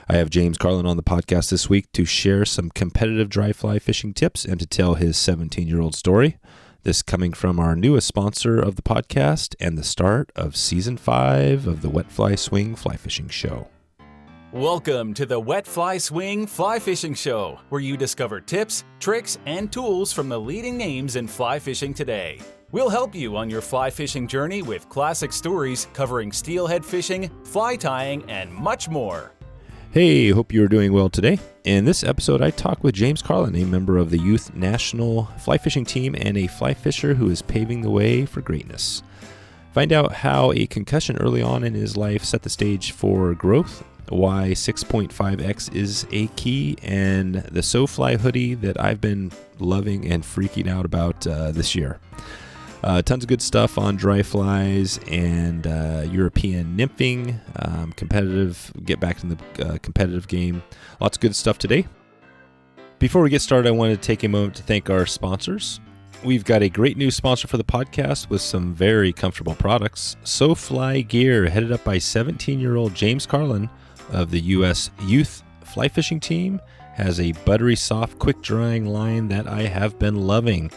I have James Carlin on the podcast this week to share some competitive dry fly fishing tips and to tell his 17-year-old story. This coming from our newest sponsor of the podcast and the start of Season 5 of the Wet Fly Swing Fly Fishing Show. Welcome to the Wet Fly Swing Fly Fishing Show, where you discover tips, tricks, and tools from the leading names in fly fishing today. We'll help you on your fly fishing journey with classic stories covering steelhead fishing, fly tying, and much more. Hey, hope you're doing well today. In this episode, I talk with James Carlin, a member of the Youth National Fly Fishing Team and a fly fisher who is paving the way for greatness. Find out how a concussion early on in his life set the stage for growth, why 6.5X is a key, and the SoFly hoodie that I've been loving and freaking out about this year. Tons of good stuff on dry flies and European nymphing, competitive, get back in the competitive game. Lots of good stuff today. Before we get started, I wanted to take a moment to thank our sponsors. We've got a great new sponsor for the podcast with some very comfortable products. SoFly Gear, headed up by 17-year-old James Carlin of the U.S. Youth Fly Fishing Team, has a buttery soft, quick-drying line that I have been loving.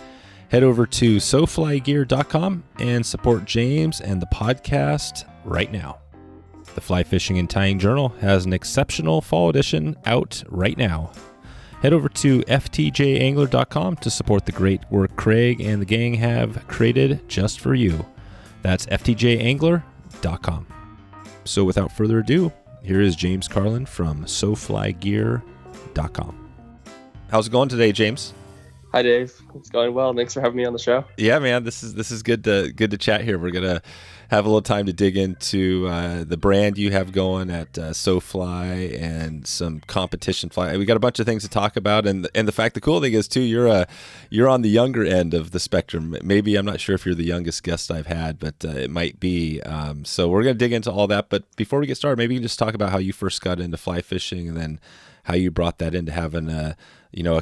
Head over to SoFlyGear.com and support James and the podcast right now. The Fly Fishing and Tying Journal has an exceptional fall edition out right now. Head over to FTJangler.com to support the great work Craig and the gang have created just for you. That's FTJangler.com. So without further ado, here is James Carlin from SoFlyGear.com. How's it going today, James? Hi, Dave. It's going well. Thanks for having me on the show. Yeah, man, this is good to chat here. We're gonna have a little time to dig into the brand you have going at SoFly and some competition fly. We got a bunch of things to talk about, and the cool thing is too, you're on the younger end of the spectrum. Maybe, I'm not sure if you're the youngest guest I've had, but it might be. So we're gonna dig into all that. But before we get started, maybe you can just talk about how you first got into fly fishing, and then how you brought that into having a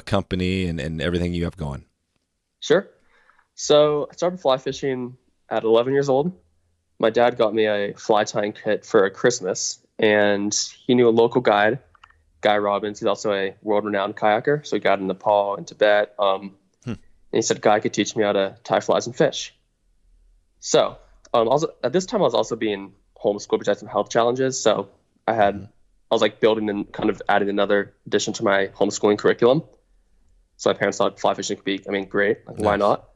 company and everything you have going. Sure. So I started fly fishing at 11 years old. My dad got me a fly tying kit for Christmas, and he knew a local guide, Guy Robbins. He's also a world-renowned kayaker. So he got in Nepal and Tibet. And he said Guy could teach me how to tie flies and fish. So also at this time, I was also being homeschooled because I had some health challenges. So I was like building and kind of adding another addition to my homeschooling curriculum. So my parents thought fly fishing could be, great. Like, why not?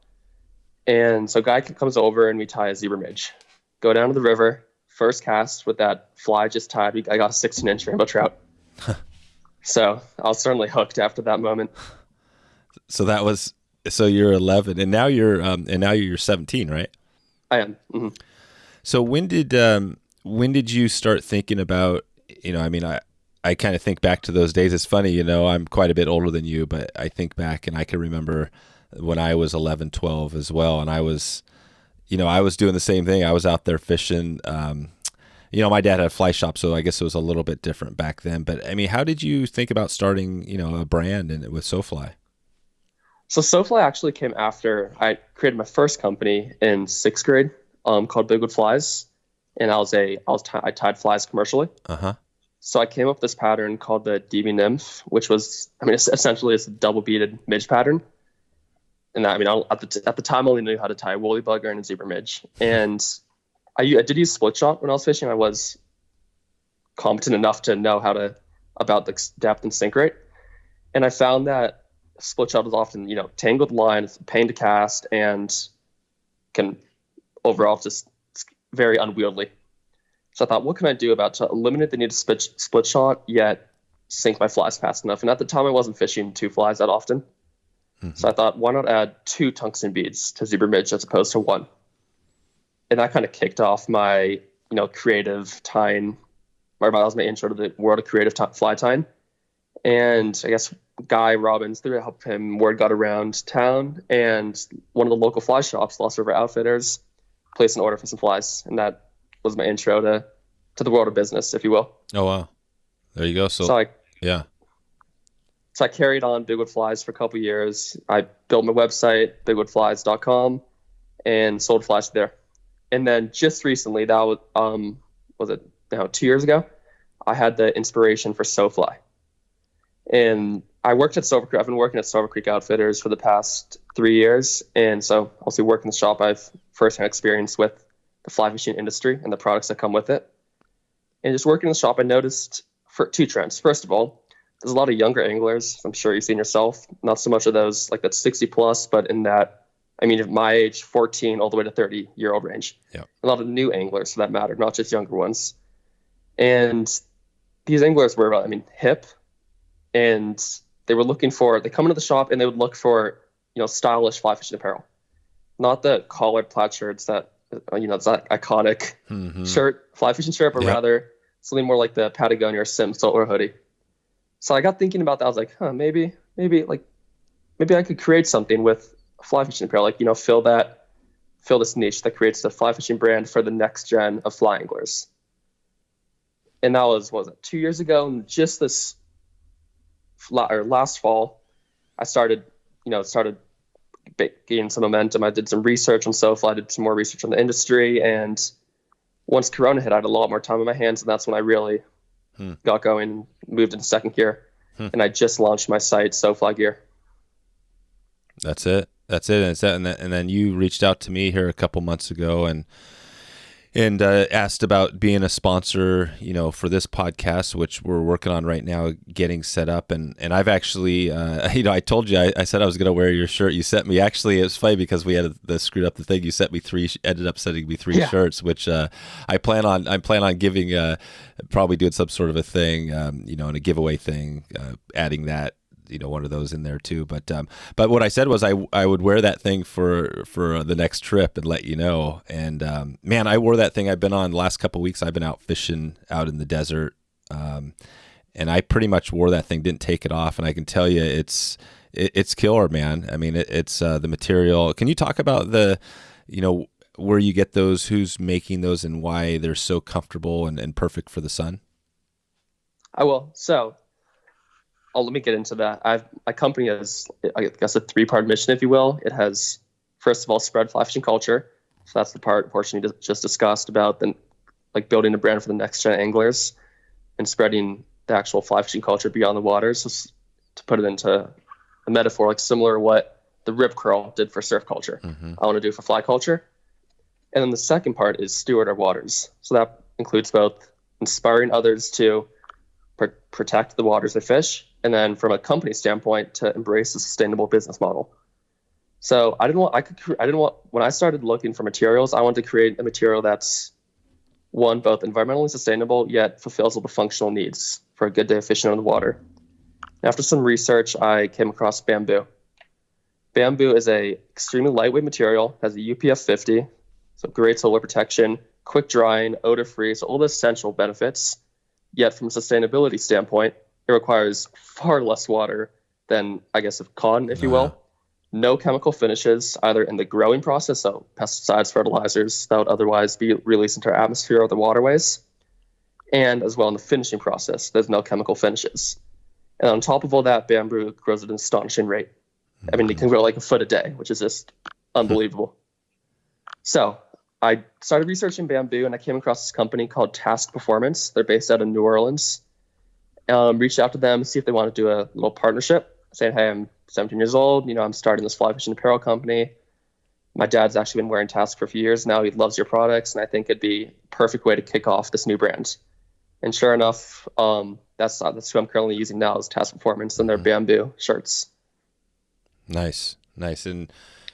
And so Guy comes over and we tie a zebra midge. Go down to the river, first cast with that fly just tied. I got a 16-inch rainbow trout. So I was certainly hooked after that moment. So you're 11, and now you're 17, right? I am. Mm-hmm. So when did you start thinking about? I kind of think back to those days. It's funny, I'm quite a bit older than you, but I think back and I can remember when I was 11, 12 as well. And I was doing the same thing. I was out there fishing. My dad had a fly shop, so I guess it was a little bit different back then. But how did you think about starting, a brand with SoFly? So SoFly actually came after I created my first company in 6th grade, called Bigwood Flies. And I tied flies commercially. Uh-huh. So I came up with this pattern called the DB nymph, which was, essentially it's a double beaded midge pattern. And at the time I only knew how to tie a woolly bugger and a zebra midge. And I did use split shot when I was fishing. I was competent enough to know about the depth and sink rate. And I found that split shot is often, tangled line, it's a pain to cast, and can overall just very unwieldy. So I thought, what can I do to eliminate the need to split shot, yet sink my flies fast enough? And at the time, I wasn't fishing 2 flies that often. Mm-hmm. So I thought, why not add 2 tungsten beads to zebra midge as opposed to 1? And that kind of kicked off my, creative tying. That was my intro to the world of creative fly tying. And I guess Guy Robbins, through help him, word got around town, and one of the local fly shops, Lost River Outfitters, placed an order for some flies, and that was my intro to the world of business, if you will. Oh, wow. There you go. So I carried on Bigwood Flies for a couple years. I built my website, bigwoodflies.com, and sold flies there. And then just recently, that was it now 2 years ago, I had the inspiration for SoFly. And I worked at Silver Creek. I've been working at Silver Creek Outfitters for the past 3 years. And so also working in the shop, I've firsthand experience with the fly fishing industry and the products that come with it. And just working in the shop, I noticed for 2 trends. First of all, there's a lot of younger anglers. I'm sure you've seen yourself. Not so much of those like that 60 plus, but in that, I mean, at my age, 14 all the way to 30-year-old range. Yeah. A lot of new anglers for that matter, not just younger ones. And these anglers were, I mean, hip, and they come into the shop and they would look for, stylish fly fishing apparel, not the collared plaid shirts that, it's that iconic shirt, fly fishing shirt, but rather something more like the Patagonia or Simms saltwater hoodie. So I got thinking about that. I was like, maybe I could create something with fly fishing apparel, like, fill this niche that creates the fly fishing brand for the next gen of fly anglers. And that was 2 years ago. And just this last fall, I started gaining some momentum. I did some research on SoFly, I did some more research on the industry. And once Corona hit, I had a lot more time on my hands. And that's when I really got going, moved into second gear. And I just launched my site, SoFly Gear. That's it. And then you reached out to me here a couple months ago and asked about being a sponsor, for this podcast, which we're working on right now, getting set up. And I've actually, I told you, I said I was going to wear your shirt. You sent me, actually, it was funny because we had screwed up the thing. You sent me ended up sending me 3 shirts, which I plan on giving, probably doing some sort of a thing, in a giveaway thing, adding that, one of those in there too. But what I said was I would wear that thing for the next trip and let you know. And man, I wore that thing. I've been on the last couple of weeks. I've been out fishing out in the desert, and I pretty much wore that thing. Didn't take it off, and I can tell you it's killer, man. I mean, it's the material. Can you talk about the, where you get those, who's making those, and why they're so comfortable and perfect for the sun? I will. So. Let me get into that. My company has, I guess, a 3-part mission, if you will. It has, first of all, spread fly fishing culture. So that's the portion you just discussed about building a brand for the next gen anglers and spreading the actual fly fishing culture beyond the waters. So to put it into a metaphor, like similar to what the rip curl did for surf culture, I want to do for fly culture. And then the second part is steward our waters. So that includes both inspiring others to protect the waters they fish, and then from a company standpoint to embrace a sustainable business model. So when I started looking for materials, I wanted to create a material that's one, both environmentally sustainable, yet fulfills all the functional needs for a good day of fishing on the water. After some research, I came across bamboo. Bamboo is a extremely lightweight material, has a UPF 50, so great solar protection, quick drying, odor-free, so all the essential benefits. Yet from a sustainability standpoint, it requires far less water than, I guess, of cotton, if you will. No chemical finishes, either in the growing process, so pesticides, fertilizers that would otherwise be released into our atmosphere or the waterways, and as well in the finishing process, there's no chemical finishes. And on top of all that, bamboo grows at an astonishing rate. I mean, it can grow like a foot a day, which is just unbelievable. So I started researching bamboo, and I came across this company called Task Performance. They're based out of New Orleans. Reached out to them, see if they want to do a little partnership, saying, hey, I'm 17 years old. I'm starting this fly fishing apparel company. My dad's actually been wearing Task for a few years now. He loves your products, and I think it'd be a perfect way to kick off this new brand. And sure enough, that's who I'm currently using now is Task Performance and their bamboo shirts. Nice.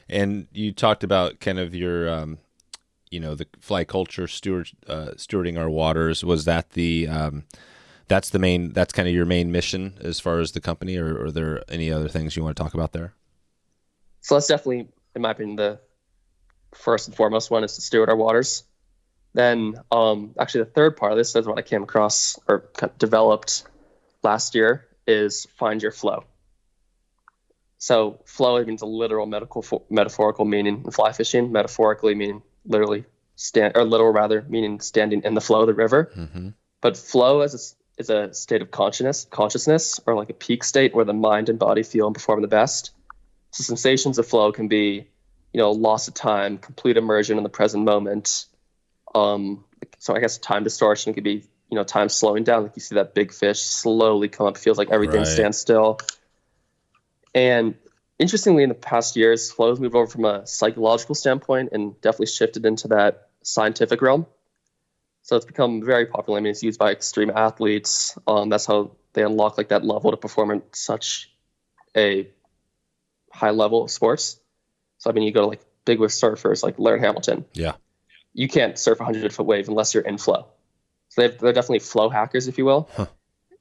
And you talked about kind of your the fly culture stewarding our waters. Was that that's kind of your main mission as far as the company, or are there any other things you want to talk about there? So that's definitely, in my opinion, the first and foremost one is to steward our waters. Then actually the third part of this is what I came across or developed last year is find your flow. So flow means a literal metaphorical meaning in fly fishing, metaphorically meaning literal meaning standing in the flow of the river. But flow is a state of consciousness, or like a peak state where the mind and body feel and perform the best. So sensations of flow can be, loss of time, complete immersion in the present moment. So I guess time distortion could be, time slowing down. Like you see that big fish slowly come up. It feels like everything stands still. And interestingly, in the past years, flow has moved over from a psychological standpoint and definitely shifted into that scientific realm. So it's become very popular. I mean, it's used by extreme athletes. That's how they unlock like that level to perform in such a high level of sports. So I mean, you go to like big wave surfers like Larry Hamilton. Yeah. You can't surf a 100-foot wave unless you're in flow. So they're definitely flow hackers, if you will. Huh.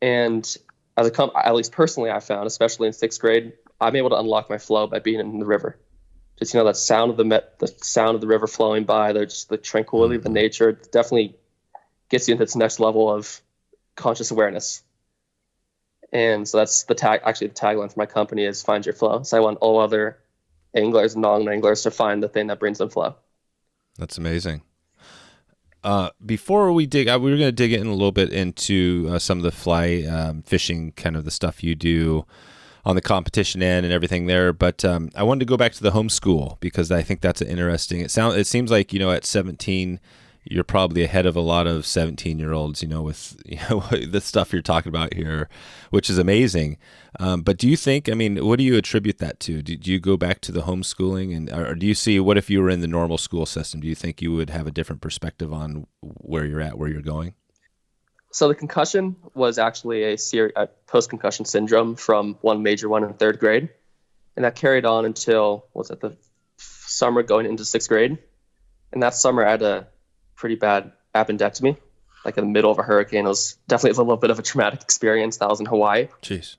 And at least personally, I found, especially in 6th grade, I'm able to unlock my flow by being in the river. Just that sound of the sound of the river flowing by, just the tranquility of the nature. It definitely gets you into this next level of conscious awareness. And so that's the tagline for my company is find your flow. So I want all other anglers and non-anglers to find the thing that brings them flow. That's amazing. Before we we were going to dig in a little bit into some of the fly fishing, kind of the stuff you do on the competition end and everything there. But I wanted to go back to the homeschool because I think that's an interesting. It seems like at 17, you're probably ahead of a lot of 17-year-olds, with the stuff you're talking about here, which is amazing. But do you think? I mean, what do you attribute that to? Do you go back to the homeschooling, or do you see what if you were in the normal school system? Do you think you would have a different perspective on where you're at, where you're going? So the concussion was actually a post-concussion syndrome from one major one in 3rd grade. And that carried on until, the summer going into 6th grade. And that summer I had a pretty bad appendectomy, like in the middle of a hurricane. It was definitely a little bit of a traumatic experience. That was in Hawaii. Jeez.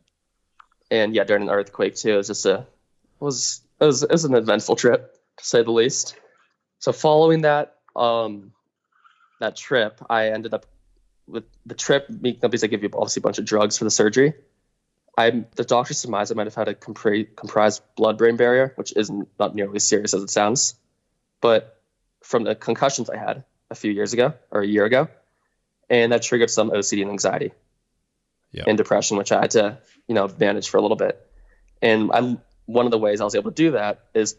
And yeah, during an earthquake too. It was just it was an eventful trip, to say the least. So following that trip, I ended up with the trip, because they give you obviously a bunch of drugs for the surgery. The doctor surmised I might have had a comprised blood-brain barrier, which is not nearly as serious as it sounds. But from the concussions I had a few years ago, or a year ago, and that triggered some OCD and anxiety and depression, which I had to, manage for a little bit. And one of the ways I was able to do that is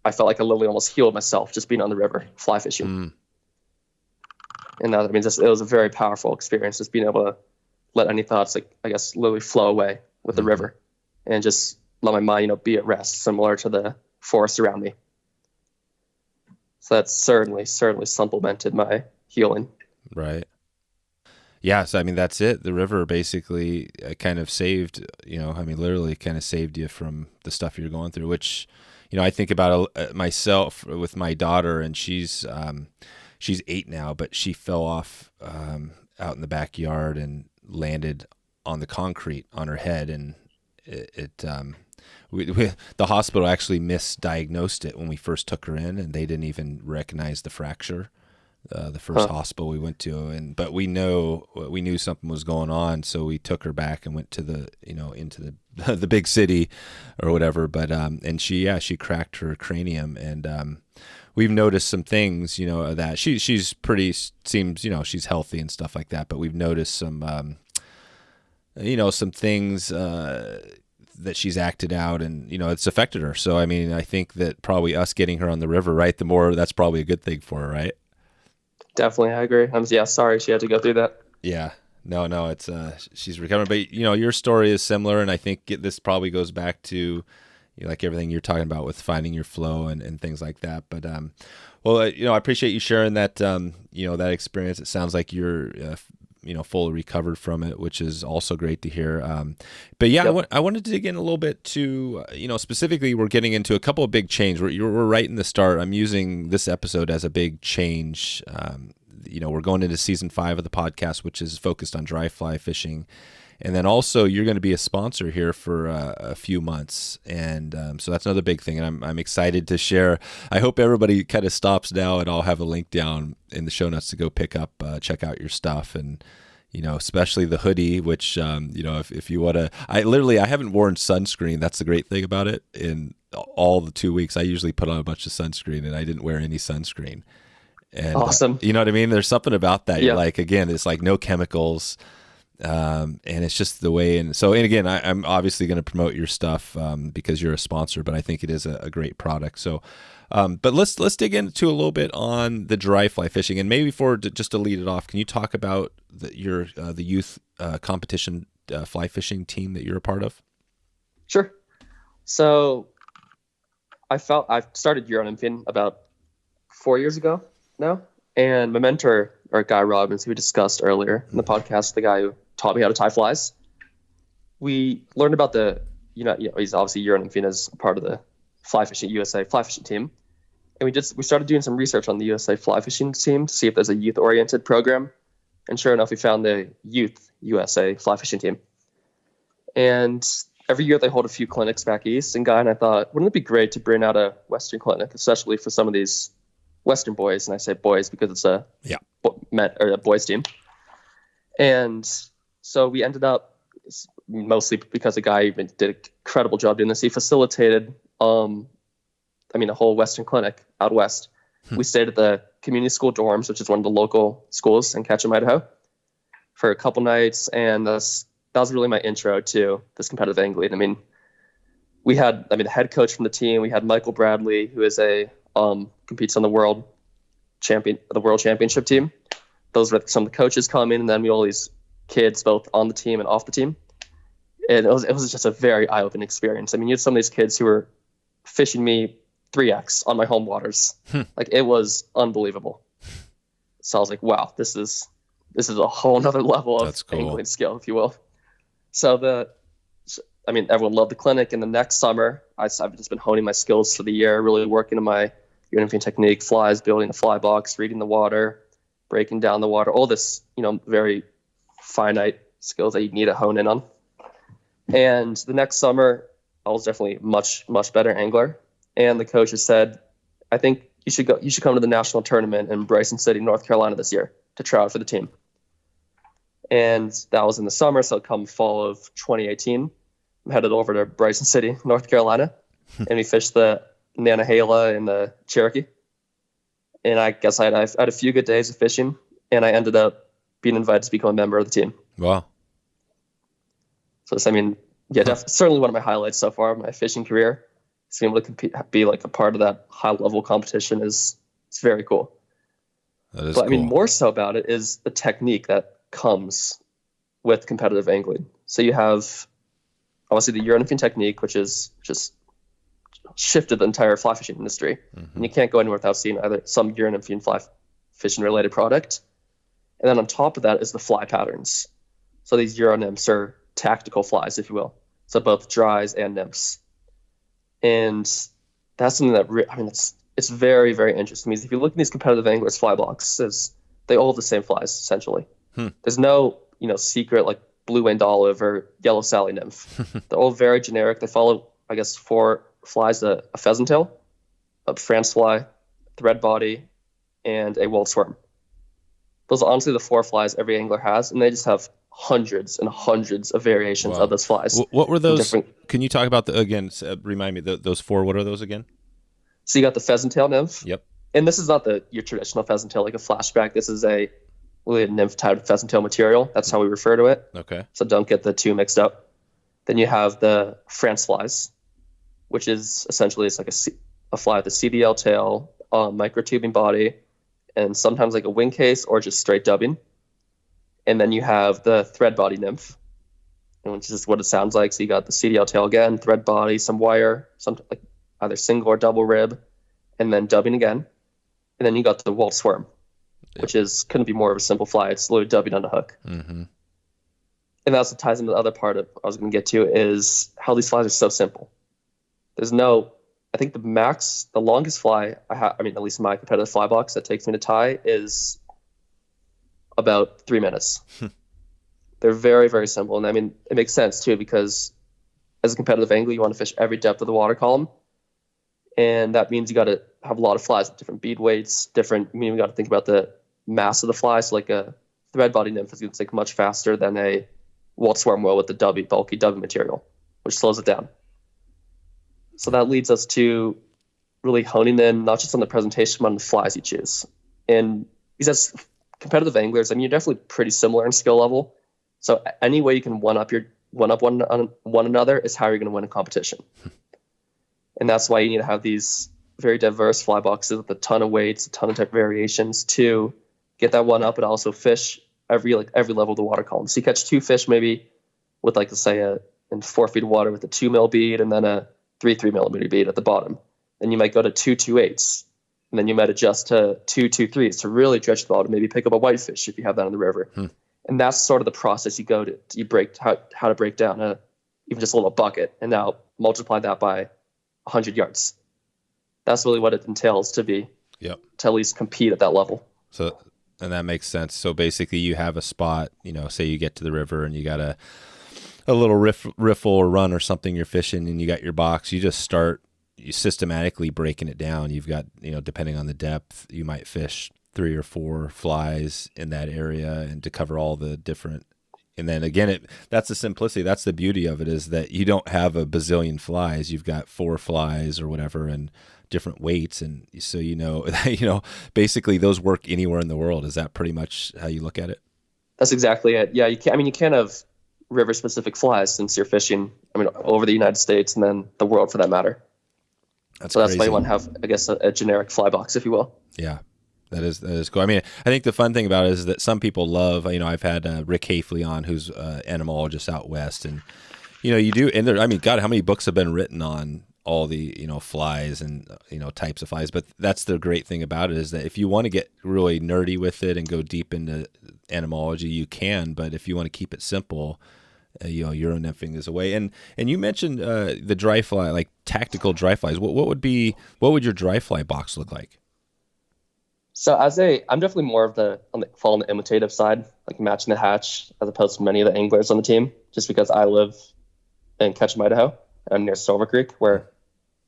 I felt like I literally almost healed myself just being on the river, fly fishing. Mm. And that, it was a very powerful experience, just being able to let any thoughts, literally flow away with the river and just let my mind, be at rest, similar to the forest around me. So that's certainly supplemented my healing. Right. Yeah. So, that's it. The river basically kind of saved, literally kind of saved you from the stuff you're going through, which, I think about myself with my daughter, and she's 8 now, but she fell off out in the backyard and landed on the concrete on her head. And the hospital actually misdiagnosed it when we first took her in, and they didn't even recognize the fracture. The first hospital we went to, but we knew something was going on, so we took her back and went to into the big city or whatever. But and she cracked her cranium, and we've noticed some things, that she's pretty, seems, she's healthy and stuff like that, but we've noticed some some things that she's acted out, and it's affected her. So I think that probably us getting her on the river, right, the more, that's probably a good thing for her, right? Definitely, I agree. Sorry she had to go through that. Yeah, no, it's she's recovering, but your story is similar, and I think this probably goes back to like everything you're talking about with finding your flow and things like that. But I appreciate you sharing that that experience. It sounds like you're fully recovered from it, which is also great to hear. But yeah, yep. I wanted to dig in a little bit to, specifically we're getting into a couple of big changes. We're right in the start. I'm using this episode as a big change. We're going into season 5 of the podcast, which is focused on dry fly fishing. And then also you're going to be a sponsor here for a few months. And so that's another big thing. And I'm excited to share. I hope everybody kind of stops now, and I'll have a link down in the show notes to go check out your stuff. And, especially the hoodie, which, if you want to, I haven't worn sunscreen. That's the great thing about it. In all the 2 weeks, I usually put on a bunch of sunscreen, and I didn't wear any sunscreen. And awesome. You know what I mean? There's something about that. Yeah. You're like, again, it's like no chemicals. And it's just the way. And again, I'm obviously going to promote your stuff because you're a sponsor, but I think it is a great product. So, but let's dig into a little bit on the dry fly fishing, and maybe just to lead it off, can you talk about the youth competition fly fishing team that you're a part of? Sure. So I started nymphing about 4 years ago now, and my mentor, or Guy Robbins, who we discussed earlier in the podcast, the guy who taught me how to tie flies, we learned about he's obviously nymphing as a part of the USA fly fishing team, and we started doing some research on the USA fly fishing team to see if there's a youth oriented program, and sure enough, we found the youth USA fly fishing team, and every year they hold a few clinics back east, and Guy and I thought, wouldn't it be great to bring out a Western clinic, especially for some of these Western boys, and I say boys because it's a boys team. And so we ended up, mostly because the guy even did an incredible job doing this, he facilitated a whole Western clinic out west. We stayed at the community school dorms, which is one of the local schools in Ketchum, Idaho, for a couple nights, and that was really my intro to this competitive angling. We had the head coach from the team. We had Michael Bradley, who is competes on the world championship team. Those were some of the coaches coming, and then we had all these kids both on the team and off the team. And it was just a very eye-opening experience. You had some of these kids who were fishing me 3x on my home waters. Like, it was unbelievable. So I was like, wow, this is a whole nother level of angling skill, if you will. So everyone loved the clinic. And the next summer, I've just been honing my skills for the year, really working on my nymphing technique, flies, building a fly box, reading the water, breaking down the water, all this, very finite skills that you need to hone in on. And the next summer, I was definitely much, much better angler. And the coaches said, I think you should come to the national tournament in Bryson City, North Carolina this year to try out for the team. And that was in the summer. So come fall of 2018, I'm headed over to Bryson City, North Carolina, and we fished the Nantahala and the Cherokee. And I guess I had a few good days of fishing, and I ended up being invited to become a member of the team. Wow. So it's, certainly one of my highlights so far of my fishing career. Being able to be like a part of that high level competition it's very cool. That is cool. More so about it is the technique that comes with competitive angling. So you have obviously the nymphing technique, which is just shifted the entire fly fishing industry. Mm-hmm. And you can't go anywhere without seeing either some nymphing fly fishing related product. And then on top of that is the fly patterns. So these Euro-nymphs are tactical flies, if you will. So both dries and nymphs. And that's something that, it's very, very interesting. If you look at these competitive anglers fly boxes, they all have the same flies, essentially. There's no, secret like blue winged olive or yellow Sally nymph. They're all very generic. They follow, I guess, 4 flies, a pheasant tail, a France fly, thread body, and a waltz worm. Those are honestly the 4 flies every angler has, and they just have hundreds and hundreds of variations of those flies. What were those? Can you talk about remind me, those 4, what are those again? So you got the pheasant tail nymph. Yep. And this is not your traditional pheasant tail, like a flashback. This is a nymph type pheasant tail material. That's how we refer to it. Okay. So don't get the 2 mixed up. Then you have the France flies, which is essentially it's like a fly with a CDL tail, microtubing body, and sometimes like a wing case or just straight dubbing. And then you have the thread body nymph, which is what it sounds like. So you got the CDL tail again, thread body, some wire, something like either single or double rib, and then dubbing again. And then you got the waltz worm, which couldn't be more of a simple fly. It's literally dubbing on a hook. Mm-hmm. And that's what ties into the other part I was going to get to is how these flies are so simple. I think the longest fly I have, at least in my competitive fly box that takes me to tie is about 3 minutes. They're very, very simple. And it makes sense too, because as a competitive angler, you want to fish every depth of the water column. And that means you got to have a lot of flies with different bead weights, you got to think about the mass of the fly. So like a thread body nymph is going to sink much faster than a waltz worm will with the bulky dubby material, which slows it down. So that leads us to really honing in, not just on the presentation, but on the flies you choose. And because as competitive anglers, you're definitely pretty similar in skill level. So any way you can one up one another is how you're going to win a competition. And that's why you need to have these very diverse fly boxes with a ton of weights, a ton of type variations to get that one up, but also fish every level of the water column. So you catch 2 fish maybe with like, let's say in 4 feet of water with a 2 mil bead and then a 3 millimeter bead at the bottom. Then you might go to 2 2/8s, and then you might adjust to 2 2/3s to really stretch the bottom. Maybe pick up a whitefish if you have that in the river. And that's sort of the process you go to. You break how to break down even just a little bucket, and now multiply that by 100 yards. That's really what it entails to at least compete at that level. So, and that makes sense. So basically you have a spot, say you get to the river and you got a little riffle or run or something you're fishing, and you got your box. You just start systematically breaking it down. You've got, depending on the depth, you might fish 3 or 4 flies in that area and to cover all the different. And then again, that's the simplicity. That's the beauty of it, is that you don't have a bazillion flies. You've got 4 flies or whatever and different weights. And so, basically those work anywhere in the world. Is that pretty much how you look at it? That's exactly it. Yeah. You can't have river specific flies since you're fishing, over the United States and then the world for that matter. That's why you want to have, I guess, a generic fly box, if you will. Yeah. That is cool. I think the fun thing about it is that some people love, I've had Rick Hafley on, who's an entomologist out west, and, you do, and there, God, how many books have been written on all the, flies and, types of flies. But that's the great thing about it, is that if you want to get really nerdy with it and go deep into entomology, you can, but if you want to keep it simple, Euro nymphing is a way. And you mentioned the dry fly, like tactical dry flies. What would your dry fly box look like? So I'm definitely more of fall on the imitative side, like matching the hatch, as opposed to many of the anglers on the team, just because I live in Ketchum, Idaho. I'm near Silver Creek, where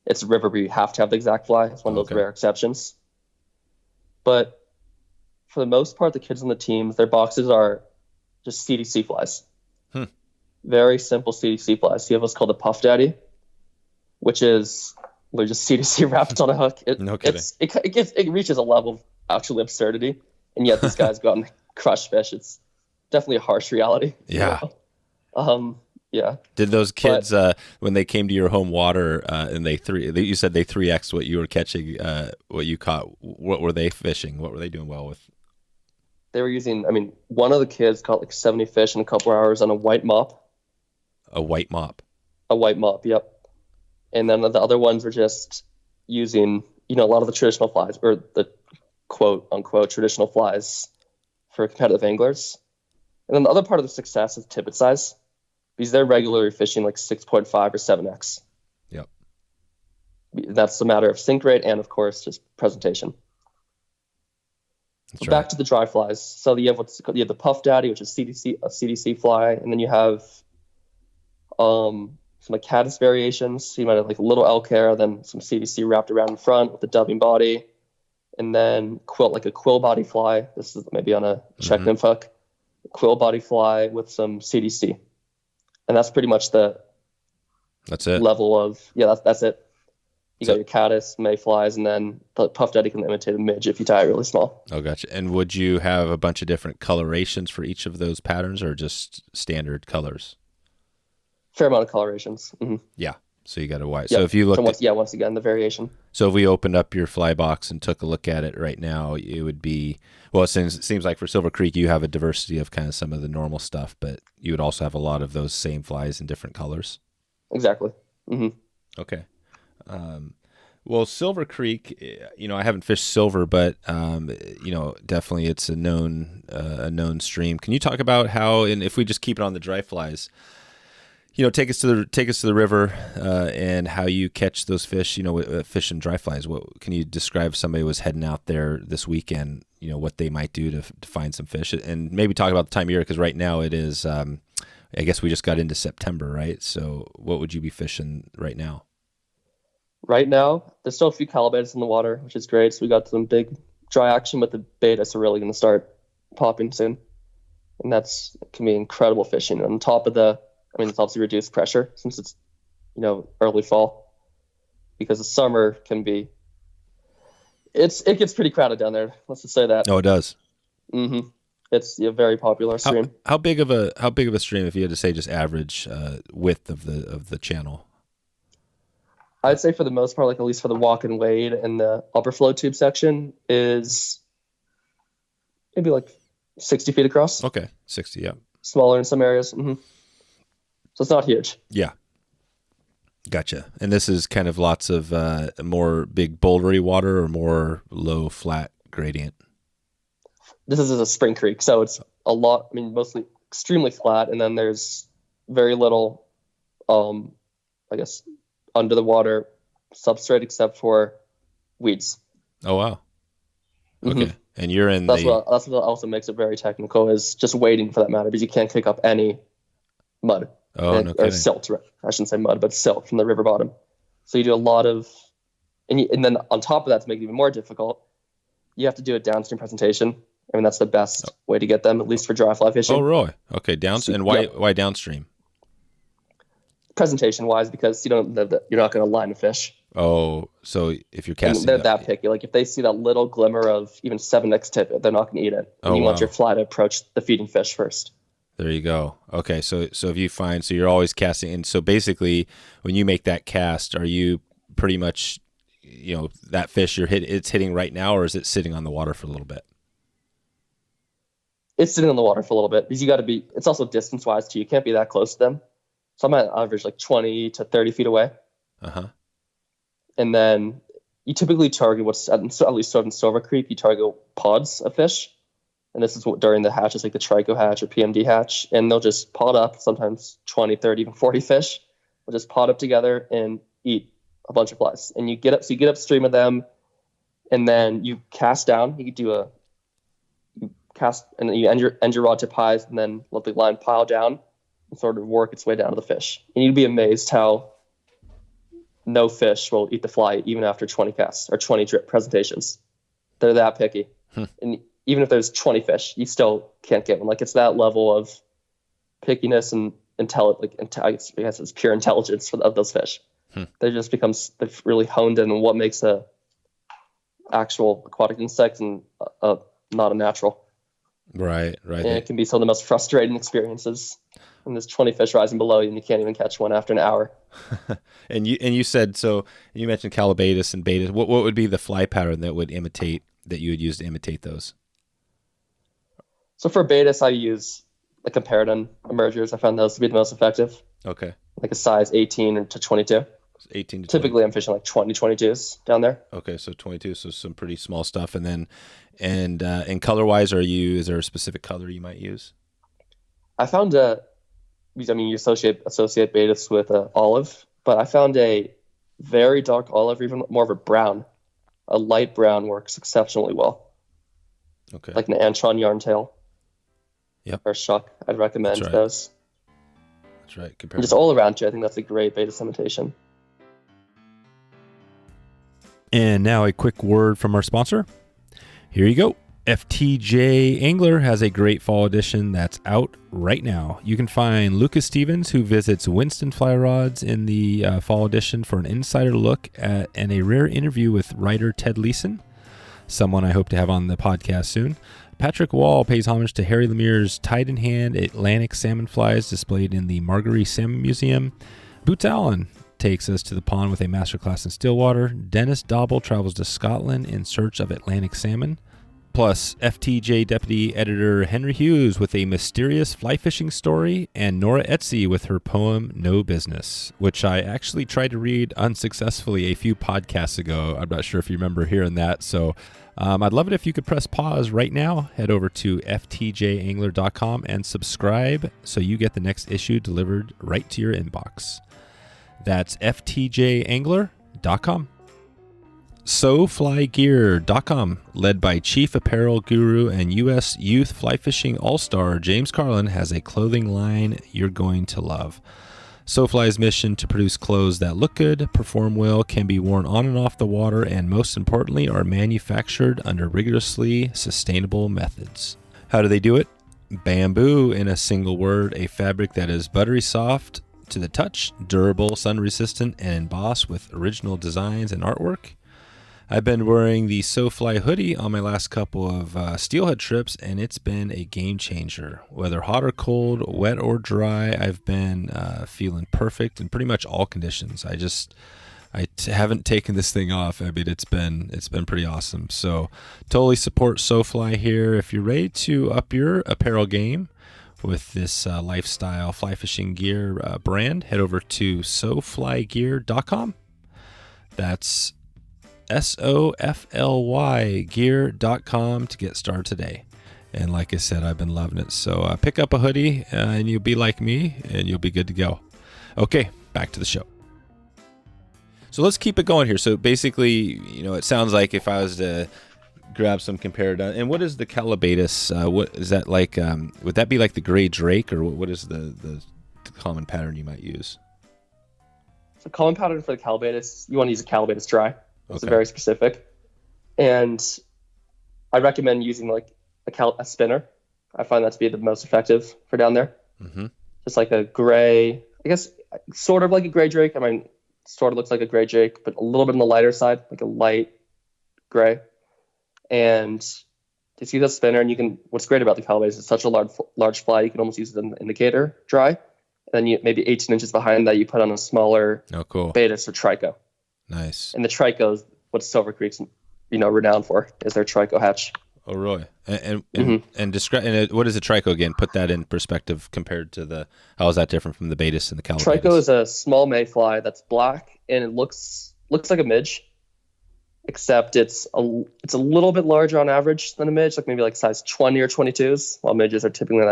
it's a river where you have to have the exact fly. It's one of those rare exceptions. But for the most part, the kids on the teams, their boxes are just CDC flies. Very simple CDC flies. You have what's called a Puff Daddy, which is just CDC wrapped on a hook. No kidding. It reaches a level of actually absurdity, and yet these guys go out and crush fish. It's definitely a harsh reality. Yeah. Yeah. Did those kids, when they came to your home water, and you said they 3x what you were catching, what you caught, what were they fishing? What were they doing well with? They were using, one of the kids caught like 70 fish in a couple hours on a white mop. A white mop? A white mop, yep. And then the other ones were just using, a lot of the traditional flies, or the quote unquote traditional flies for competitive anglers. And then the other part of the success is tippet size, because they're regularly fishing like 6.5 or 7x. Yep. That's a matter of sink rate and, of course, just presentation. Right. Back to the dry flies. So you have the Puff Daddy, which is a CDC fly, and then you have some like caddis variations. So you might have like a little elk hair, then some CDC wrapped around in front with the dubbing body, and then a quill body fly. This is maybe on a check nymph hook. Quill body fly with some CDC, and that's pretty much that's it level of that's it. You got your caddis, mayflies, and then the Puff Daddy can imitate a midge if you tie it really small. Oh, gotcha. And would you have a bunch of different colorations for each of those patterns, or just standard colors? Fair amount of colorations. Mm-hmm. Yeah. So you got a white. Yep. So if you look, once again, the variation. So if we opened up your fly box and took a look at it right now, it would be, well, it seems like for Silver Creek, you have a diversity of kind of some of the normal stuff, but you would also have a lot of those same flies in different colors. Exactly. Mm-hmm. Okay. Well, Silver Creek, I haven't fished silver, but definitely it's a known stream. Can you talk about how, and if we just keep it on the dry flies, take us to the river, and how you catch those fish, fish and dry flies. What can you describe? Somebody was heading out there this weekend, what they might do to find some fish, and maybe talk about the time of year, because right now it is, I guess we just got into September, right? So what would you be fishing right now? Right now, there's still a few calibates in the water, which is great. So we got some big dry action, but the betas are really going to start popping soon. And can be incredible fishing. And on top of it's obviously reduced pressure since it's, early fall, because the summer can be, it gets pretty crowded down there. Let's just say that. Oh, it does. Mm-hmm. It's a very popular stream. How big of a stream, if you had to say just average width of the channel? I'd say for the most part, like at least for the walk and wade and the upper flow tube section, is maybe like 60 feet across. Okay, 60, yeah. Smaller in some areas. Mm-hmm. So it's not huge. Yeah. Gotcha. And this is kind of lots of more big bouldery water or more low flat gradient? This is a spring creek, so it's a lot, I mean, mostly extremely flat, and then there's very little, I guess, under the water substrate except for weeds. Oh, wow. Okay. Mm-hmm. And you're in that's what also makes it very technical, is just wading for that matter, because you can't kick up any mud. Or silt, I shouldn't say mud, but silt from the river bottom. So you do a lot of, and then on top of that, to make it even more difficult, you have to do a downstream presentation. I mean, that's the best way to get them, at least for dry fly fishing. Oh, really? Okay, downstream. And why downstream? Presentation wise, because you're not going to line a fish. Oh, so if you're casting, they're that picky. Like if they see that little glimmer of even 7x tip, they're not going to eat it. And you want your fly to approach the feeding fish first. There you go. Okay, so if you find, so you're always casting, and so basically when you make that cast, are you pretty much, that fish it's hitting right now, or is it sitting on the water for a little bit? It's sitting on the water for a little bit, because it's also distance wise too. You can't be that close to them. So I'm at average like 20 to 30 feet away. Uh-huh. And then you typically target at least in Silver Creek, you target pods of fish. And this is during the hatches, like the trico hatch or PMD hatch. And they'll just pod up, sometimes 20, 30, even 40 fish. They'll just pod up together and eat a bunch of flies. And you get upstream of them, and then you cast down. You cast, and then you end your rod tip highs, and then let the line pile down and sort of work its way down to the fish. And you'd be amazed how no fish will eat the fly even after 20 casts or 20 drip presentations. They're that picky. And even if there's 20 fish, you still can't get one. Like, it's that level of pickiness and I guess it's pure intelligence of those fish. They've really honed in on what makes a actual aquatic insect and not a natural. Right. And it can be some of the most frustrating experiences. And there's 20 fish rising below you, and you can't even catch one after an hour. And you said, so you mentioned calabatus and beta. What would be the fly pattern that you would use to imitate those? So for betas, I use the Comparadon emergers. I found those to be the most effective. Okay. Like a size 18 to 22. 18 to 20. Typically, I'm fishing like 20, 22s down there. Okay, so 22, so some pretty small stuff. And then, and color-wise, is there a specific color you might use? I found you associate betas with olive, but I found a very dark olive, even more of a brown. A light brown works exceptionally well. Okay. Like an Antron yarntail. Yep. Or shuck. I'd recommend those. That's right. Just all around you, I think that's a great beta imitation. And now a quick word from our sponsor. Here you go. FTJ Angler has a great fall edition that's out right now. You can find Lucas Stevens, who visits Winston Fly Rods in the fall edition, for an insider look at and a rare interview with writer Ted Leeson, someone I hope to have on the podcast soon. Patrick Wall pays homage to Harry Lemire's tied-in-hand Atlantic salmon flies displayed in the Marguerite Salmon Museum. Boots Allen takes us to the pond with a masterclass in Stillwater. Dennis Dobble travels to Scotland in search of Atlantic salmon. Plus, FTJ Deputy Editor Henry Hughes with a mysterious fly fishing story, and Nora Etsy with her poem No Business, which I actually tried to read unsuccessfully a few podcasts ago. I'm not sure if you remember hearing that. So I'd love it if you could press pause right now, head over to ftjangler.com and subscribe so you get the next issue delivered right to your inbox. That's ftjangler.com. SoFlyGear.com, led by Chief Apparel Guru and U.S. Youth Fly Fishing All-Star James Carlin, has a clothing line you're going to love. SoFly's mission to produce clothes that look good, perform well, can be worn on and off the water, and most importantly, are manufactured under rigorously sustainable methods. How do they do it? Bamboo, in a single word, a fabric that is buttery soft to the touch, durable, sun-resistant, and embossed with original designs and artwork. I've been wearing the SoFly hoodie on my last couple of steelhead trips, and it's been a game changer. Whether hot or cold, wet or dry, I've been feeling perfect in pretty much all conditions. I haven't taken this thing off. I mean, it's been pretty awesome. So totally support SoFly here. If you're ready to up your apparel game with this lifestyle fly fishing gear brand, head over to soflygear.com. That's SOFLY gear.com to get started today. And like I said, I've been loving it. So pick up a hoodie and you'll be like me and you'll be good to go. Okay, back to the show. So let's keep it going here. So basically, it sounds like if I was to grab some comparative, and what is the calibatus? What is that like? Would that be like the gray drake, or what is the common pattern you might use? So common pattern for the calibatus, you want to use a calibatus dry. It's very specific. And I recommend using like a spinner. I find that to be the most effective for down there. Mm-hmm. Just like a gray, I guess, sort of like a gray drake. I mean, sort of looks like a gray drake, but a little bit on the lighter side, like a light gray. And just use a spinner, and what's great about the calibatus, it's such a large fly, you can almost use it as an indicator dry. And then maybe 18 inches behind that, you put on a smaller Baetis or trico. Nice. And the trico is what Silver Creek's renowned for, is their trico hatch. Oh, really? And describe, and what is a trico again? Put that in perspective compared to how is that different from the Baetis and the calibatus? Trico is a small mayfly that's black, and it looks like a midge, except it's a little bit larger on average than a midge, like maybe like size 20 or 22s, while midges are typically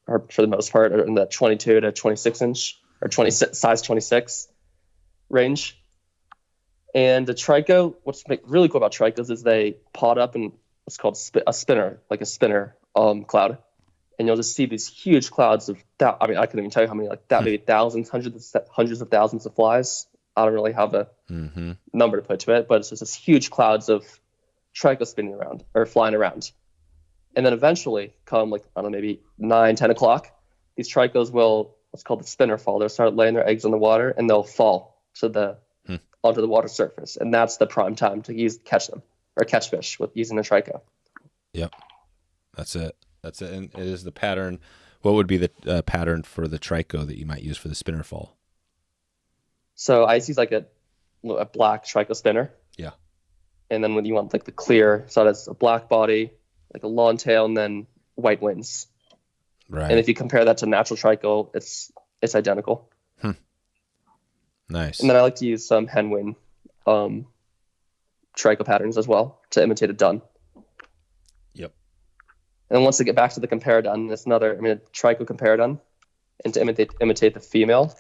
for the most part, are in the 22 to 26 inch or size 26 range. And the trico, what's really cool about tricos is they pod up in what's called a spinner, like a spinner cloud. And you'll just see these huge clouds of that. I mean, I couldn't even tell you how many, maybe thousands, hundreds of thousands of flies. I don't really have a number to put to it, but it's just this huge clouds of trico spinning around or flying around. And then eventually come maybe 9, 10 o'clock, these tricos will, what's called the spinner fall. They'll start laying their eggs on the water and they'll fall onto the water surface. And that's the prime time to catch them or catch fish with using a trico. Yep. That's it. And it is the pattern. What would be the pattern for the trico that you might use for the spinner fall? So I use like a black trico spinner. Yeah. And then when you want like the clear, so that's a black body, like a long tail, and then white wings. Right. And if you compare that to natural trico, it's identical. Nice. And then I like to use some hen wing trico patterns as well to imitate a dun. Yep. And then once I get back to the comparadun, it's a trico comparadun, and to imitate the female,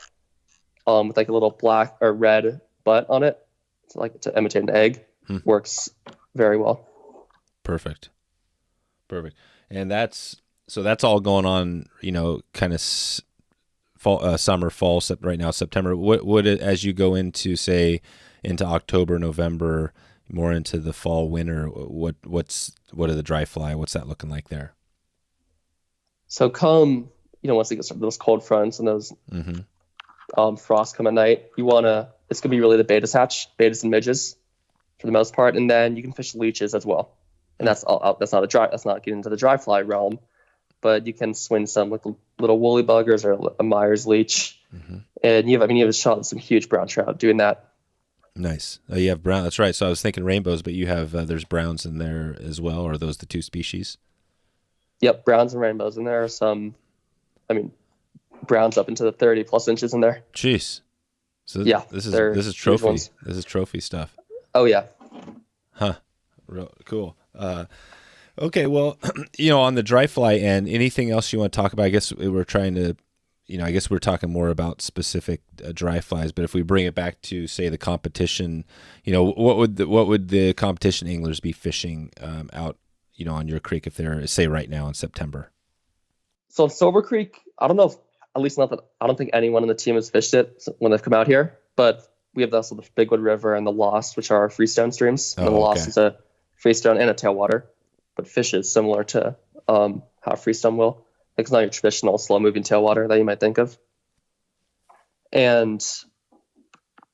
with like a little black or red butt on it, to imitate an egg, works very well. Perfect. And that's all going on, kind of fall, summer, fall, right now, September. What would it, as you go into October, November, more into the fall, winter, what are the dry fly? What's that looking like there? So come, once it gets those cold fronts and those frosts come at night, it's gonna be really the Baetis and midges for the most part, and then you can fish leeches as well. And that's not getting into the dry fly realm, but you can swing some like little woolly buggers or a Myers leech, and you have shot some huge brown trout doing that. Nice. You have brown. That's right. So I was thinking rainbows, but you have there's browns in there as well. Or are those the two species? Yep, browns and rainbows, and there are some. Browns up into the 30 plus inches in there. Jeez. So yeah, this is trophy. This is trophy stuff. Oh yeah. Huh. Real cool. Okay. Well, on the dry fly end, anything else you want to talk about? I guess we're trying to. I guess we're talking more about specific dry flies, but if we bring it back to say the competition, what would the competition anglers be fishing out, on your creek if they're say right now in September? So Silver Creek, I don't know if, at least not that, I don't think anyone on the team has fished it when they've come out here, but we have also the Bigwood River and the Lost, which are our freestone streams. And the Lost is a freestone and a tailwater, but fishes similar to how freestone will. It's not your traditional slow-moving tailwater that you might think of. And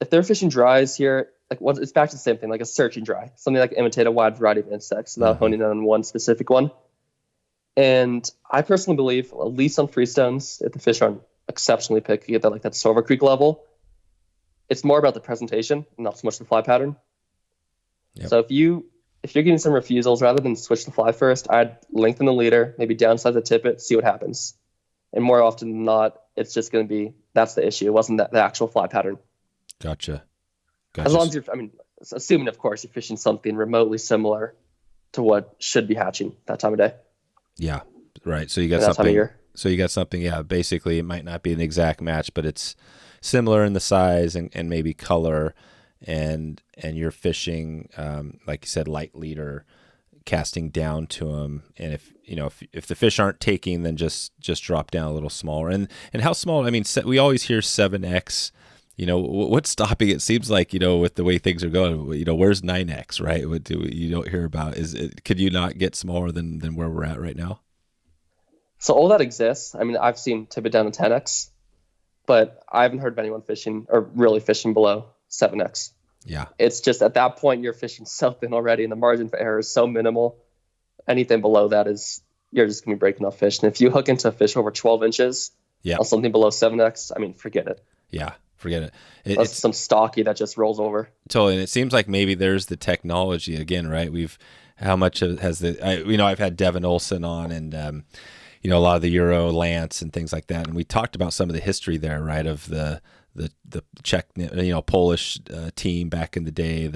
if they're fishing dries here, it's back to the same thing, like a search and dry, something like imitate a wide variety of insects without honing in on one specific one. And I personally believe, at least on freestones, if the fish aren't exceptionally picky at that Silver Creek level, it's more about the presentation, not so much the fly pattern. Yep. So if you're getting some refusals, rather than switch the fly first, I'd lengthen the leader, maybe downsize the tippet, see what happens. And more often than not, it's just going to be, that's the issue. It wasn't the actual fly pattern. Gotcha. As long as assuming, of course, you're fishing something remotely similar to what should be hatching that time of day. Yeah, right. So you got something. Time of year. So you got something. Yeah, basically, it might not be an exact match, but it's similar in the size and maybe color, and you're fishing, like you said, light leader, casting down to them. And if the fish aren't taking, then just drop down a little smaller. And how small? I mean, we always hear 7X. What's stopping it? Seems like, with the way things are going, where's 9X, right? What you don't hear about could you not get smaller than where we're at right now? So all that exists. I mean, I've seen tip it down to 10X, but I haven't heard of anyone fishing or really fishing below 7X. Yeah. It's just at that point, you're fishing so thin already and the margin for error is so minimal. Anything below that you're just going to be breaking off fish. And if you hook into a fish over 12 inches on something below 7X, I mean, forget it. Yeah. Forget it. It's some stocky that just rolls over. Totally. And it seems like maybe there's the technology again, right? How much has I've had Devin Olson on and, a lot of the Euro Lance and things like that. And we talked about some of the history there, right? Of the Czech, Polish team back in the day,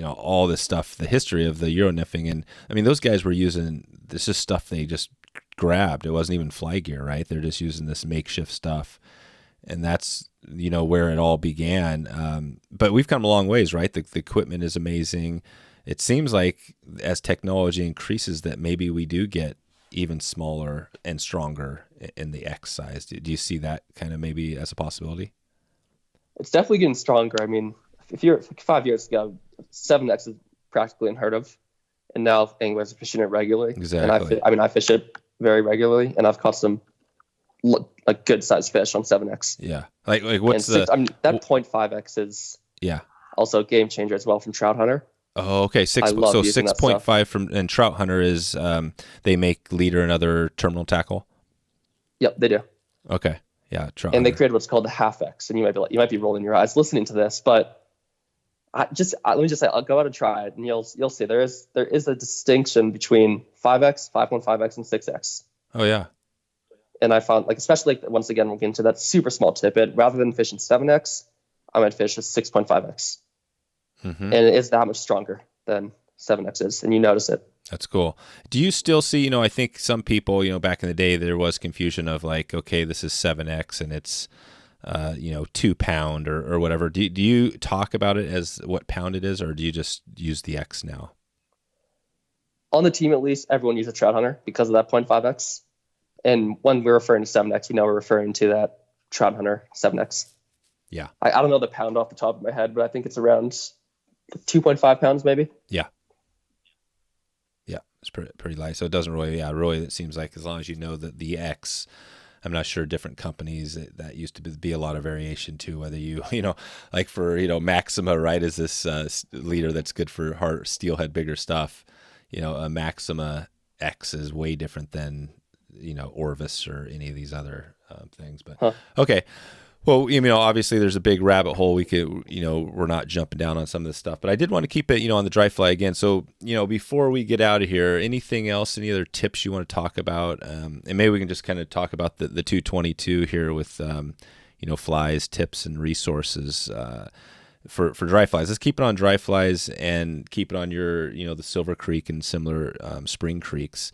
all this stuff, the history of the Euro nymphing. And I mean, those guys were using, this is stuff they just grabbed. It wasn't even fly gear, right? They're just using this makeshift stuff. And that's, where it all began. But we've come a long ways, right? The equipment is amazing. It seems like as technology increases that maybe we do get even smaller and stronger in the X size. Do you see that kind of maybe as a possibility? It's definitely getting stronger. I mean, if you're 5 years ago, 7X is practically unheard of. And now anglers are fishing it regularly. Exactly. And I fish it very regularly, and I've caught some like good sized fish on 7X. Yeah. Like what's that 0.5X is also a game changer as well from Trout Hunter. Oh, okay. 6.5 and Trout Hunter is they make leader and other terminal tackle. Yep, they do. Okay. Yeah, Trout and Hunter. They created what's called the half X, and you might be rolling your eyes listening to this, but let me just say, I'll go out and try it, and you'll see there is a distinction between 5X, 5.5X, and 6X. Oh yeah. And I found, especially once again, we'll get into that super small tippet. Rather than fishing 7X, I might fish a 6.5X. Mm-hmm. And it is that much stronger than 7X is, and you notice it. That's cool. Do you still see, I think some people, back in the day, there was confusion of okay, this is 7X and it's, 2 pound or whatever. Do you talk about it as what pound it is, or do you just use the X now? On the team, at least, everyone uses a Trout Hunter because of that 0.5X. And when we're referring to 7X, we're referring to that Trout Hunter 7X. Yeah. I don't know the pound off the top of my head, but I think it's around 2.5 pounds maybe. Yeah. Yeah, it's pretty light. So it doesn't really, it seems like as long as you know that the X, I'm not sure different companies that used to be a lot of variation too, whether you like for, Maxima, right, is this leader that's good for hard steelhead, bigger stuff. A Maxima X is way different than, Orvis or any of these other things. But okay. Well, obviously there's a big rabbit hole. We could, we're not jumping down on some of this stuff, but I did want to keep it, on the dry fly again. So, before we get out of here, anything else, any other tips you want to talk about? And maybe we can just kind of talk about the 222 here with, flies, tips and resources, for dry flies. Let's keep it on dry flies and keep it on your, the Silver Creek and similar, spring creeks.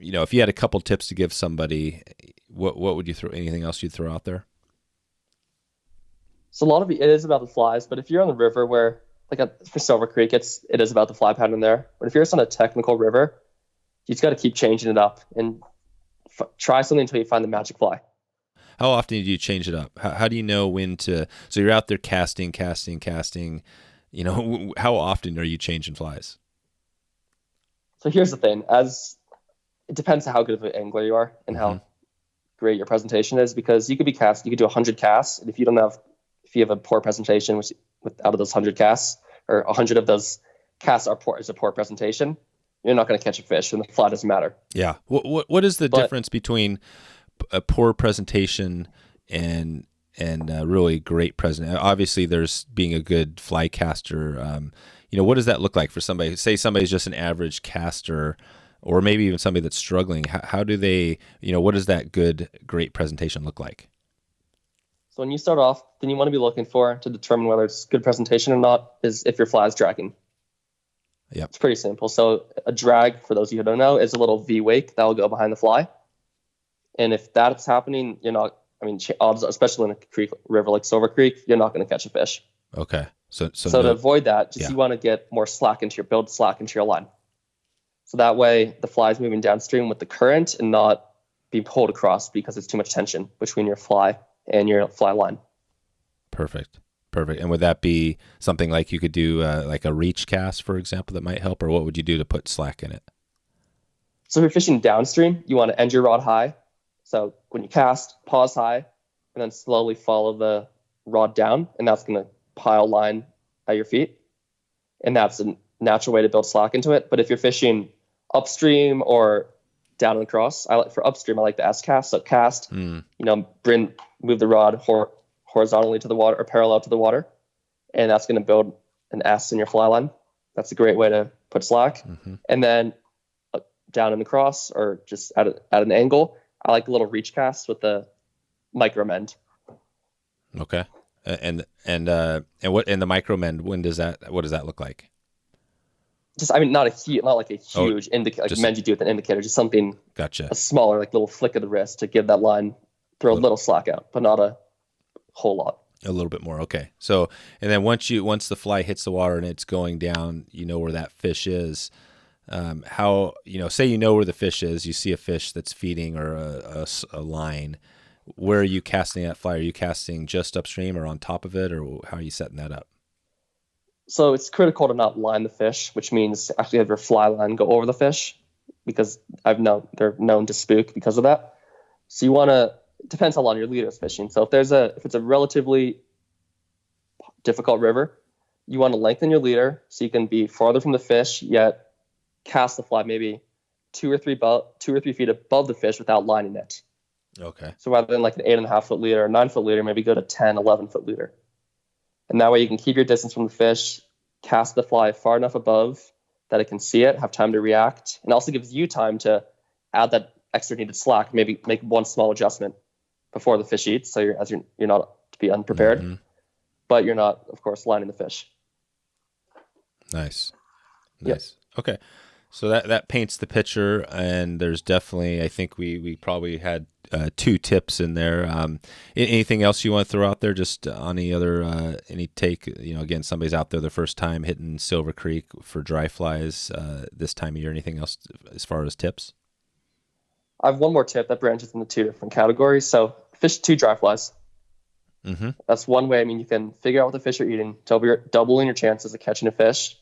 If you had a couple tips to give somebody, what would you throw? Anything else you'd throw out there? So a lot of it is about the flies, but if you're on the river where, for Silver Creek, it is about the fly pattern there. But if you're just on a technical river, you just got to keep changing it up and try something until you find the magic fly. How often do you change it up? How do you know when to? So you're out there casting. How often are you changing flies? So here's the thing: it depends on how good of an angler you are and how great your presentation is, because you could do 100 casts, and if you have a poor presentation, which out of those 100 casts, or 100 of those casts is a poor presentation, you're not going to catch a fish, and the fly doesn't matter. Yeah. What is the difference between a poor presentation and really great presentation? Obviously, there's being a good fly caster. What does that look like for somebody? Say somebody's just an average caster, or maybe even somebody that's struggling. How do they? What does that great presentation look like? So when you start off, then you want to be looking for to determine whether it's good presentation or not is if your fly is dragging. Yeah, it's pretty simple. So a drag, for those of you who don't know, is a little V wake that will go behind the fly. And if that's happening, odds, especially in a creek, river like Silver Creek, you're not going to catch a fish. Okay. So to avoid that, you want to get more slack build slack into your line. So that way the fly is moving downstream with the current and not being pulled across because there's too much tension between your fly and your fly line. Perfect. And would that be something like you could do like a reach cast, for example, that might help? Or what would you do to put slack in it? So if you're fishing downstream, you want to end your rod high. So when you cast, pause high, and then slowly follow the rod down, and that's going to pile line at your feet. And that's a natural way to build slack into it. But if you're fishing upstream or down and across, for upstream, I like the S cast. So cast, move the rod horizontally to the water or parallel to the water, and that's going to build an S in your fly line. That's a great way to put slack. Mm-hmm. And then down and across, or just at an angle, I like a little reach cast with the micro mend. Okay. And what in the micro mend? What does that look like? Not like a huge indicator, like mend you do with an indicator, just something. Gotcha. A smaller, like little flick of the wrist to give that line, throw a little slack out, but not a whole lot. A little bit more. Okay. So, and then once the fly hits the water and it's going down, where that fish is. How, say where the fish is, you see a fish that's feeding or a line. Where are you casting that fly? Are you casting just upstream or on top of it, or how are you setting that up? So it's critical to not line the fish, which means actually have your fly line go over the fish, because they're known to spook because of that. So you want to, depends how long your leader is fishing. So if it's a relatively difficult river, you want to lengthen your leader so you can be farther from the fish, yet cast the fly maybe 2 or 3 feet above the fish without lining it. Okay. So rather than like an 8.5 foot leader or 9 foot leader, maybe go to 10, 11 foot leader. And that way you can keep your distance from the fish, cast the fly far enough above that it can see it, have time to react, and also gives you time to add that extra needed slack, maybe make one small adjustment before the fish eats. So you're not to be unprepared, but you're not, of course, lining the fish. Nice. Yep. Okay. So that paints the picture, and there's definitely, I think we probably had 2 tips in there. Anything else you want to throw out there, just on any take? Again, somebody's out there the first time hitting Silver Creek for dry flies this time of year. Anything else as far as tips? I have one more tip that branches into 2 different categories. So fish 2 dry flies. Mm-hmm. That's one way. You can figure out what the fish are eating, doubling your chances of catching a fish.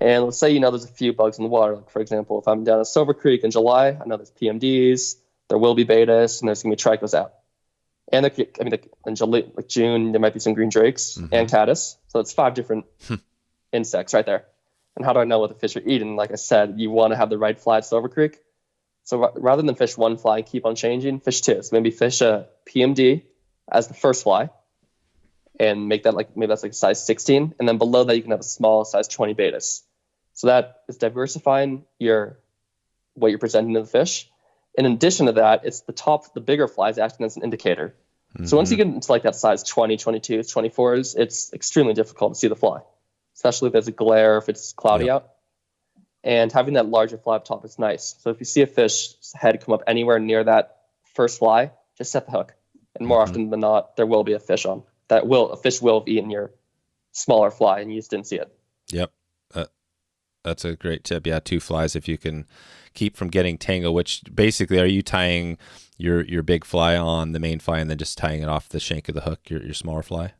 And let's say there's a few bugs in the water. Like, for example, if I'm down at Silver Creek in July, I know there's PMDs, there will be betas, and there's going to be trichos out. And in July, like June, there might be some green drakes and caddis. So it's 5 different insects right there. And how do I know what the fish are eating? Like I said, you want to have the right fly at Silver Creek. So rather than fish 1 fly and keep on changing, fish 2. So maybe fish a PMD as the first fly and make that maybe that's like size 16. And then below that, you can have a small size 20 betas. So that is diversifying what you're presenting to the fish. And in addition to that, it's the bigger flies acting as an indicator. Mm-hmm. So once you get into like that size 20, 22s, 24s, it's extremely difficult to see the fly, especially if there's a glare, if it's cloudy out. And having that larger fly up top is nice. So if you see a fish's head come up anywhere near that first fly, just set the hook. And more often than not, there will be a fish on. A fish will have eaten your smaller fly and you just didn't see it. Yep. That's a great tip. Yeah, 2 flies if you can keep from getting tangled, which basically, are you tying your big fly on the main fly and then just tying it off the shank of the hook, your smaller fly?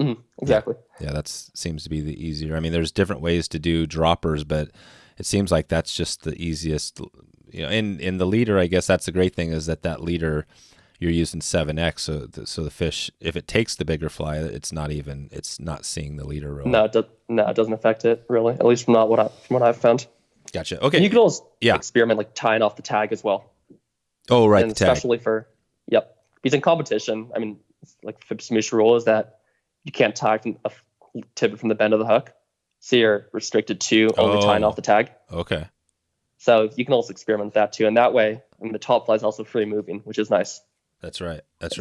Mm-hmm. Exactly. Yeah, that seems to be the easier. There's different ways to do droppers, but it seems like that's just the easiest. In the leader, I guess that's the great thing is that leader, you're using 7X. So the fish, if it takes the bigger fly, it's not seeing the leader row. No, it doesn't affect it really. At least from what I've found. Gotcha. Okay. And you can also experiment like tying off the tag as well. Oh, right. And especially because in competition, I mean, like Phipps-Mush rule is that you can't tie from a tip from the bend of the hook. So you're restricted to only tying off the tag. Okay. So you can also experiment with that too. And that way, I mean, the top fly is also free moving, which is nice. That's right. It's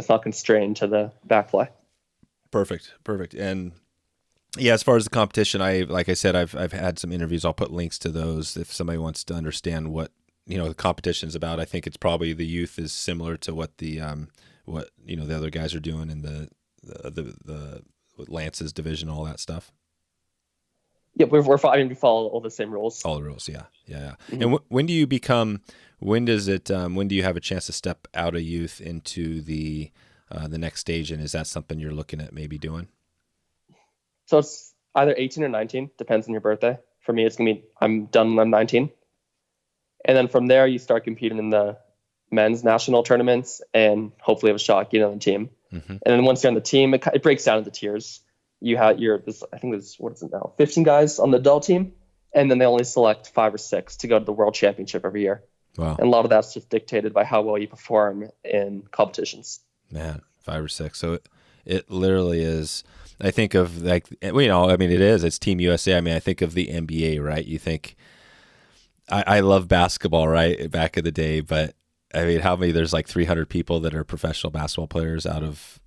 not constrained to the back fly. Perfect. And yeah, as far as the competition, like I said, I've had some interviews. I'll put links to those if somebody wants to understand what, the competition is about. I think it's probably the youth is similar to what the the other guys are doing in the Lance's division, all that stuff. Yeah, we follow all the same rules. All the rules, yeah. Mm-hmm. And when do you have a chance to step out of youth into the next stage? And is that something you're looking at maybe doing? So it's either 18 or 19, depends on your birthday. For me, it's going to be, I'm done when I'm 19. And then from there, you start competing in the men's national tournaments and hopefully have a shot getting on the team. Mm-hmm. And then once you're on the team, it breaks down into tiers. You have I think there's, 15 guys on the adult team. And then they only select 5 or 6 to go to the world championship every year. Wow. And a lot of that's just dictated by how well you perform in competitions. Man, 5 or 6. So it literally is. I think of it's Team USA. I mean, I think of the NBA, right? You think, I love basketball, right? Back in the day, but I mean, how many, there's like 300 people that are professional basketball players out of,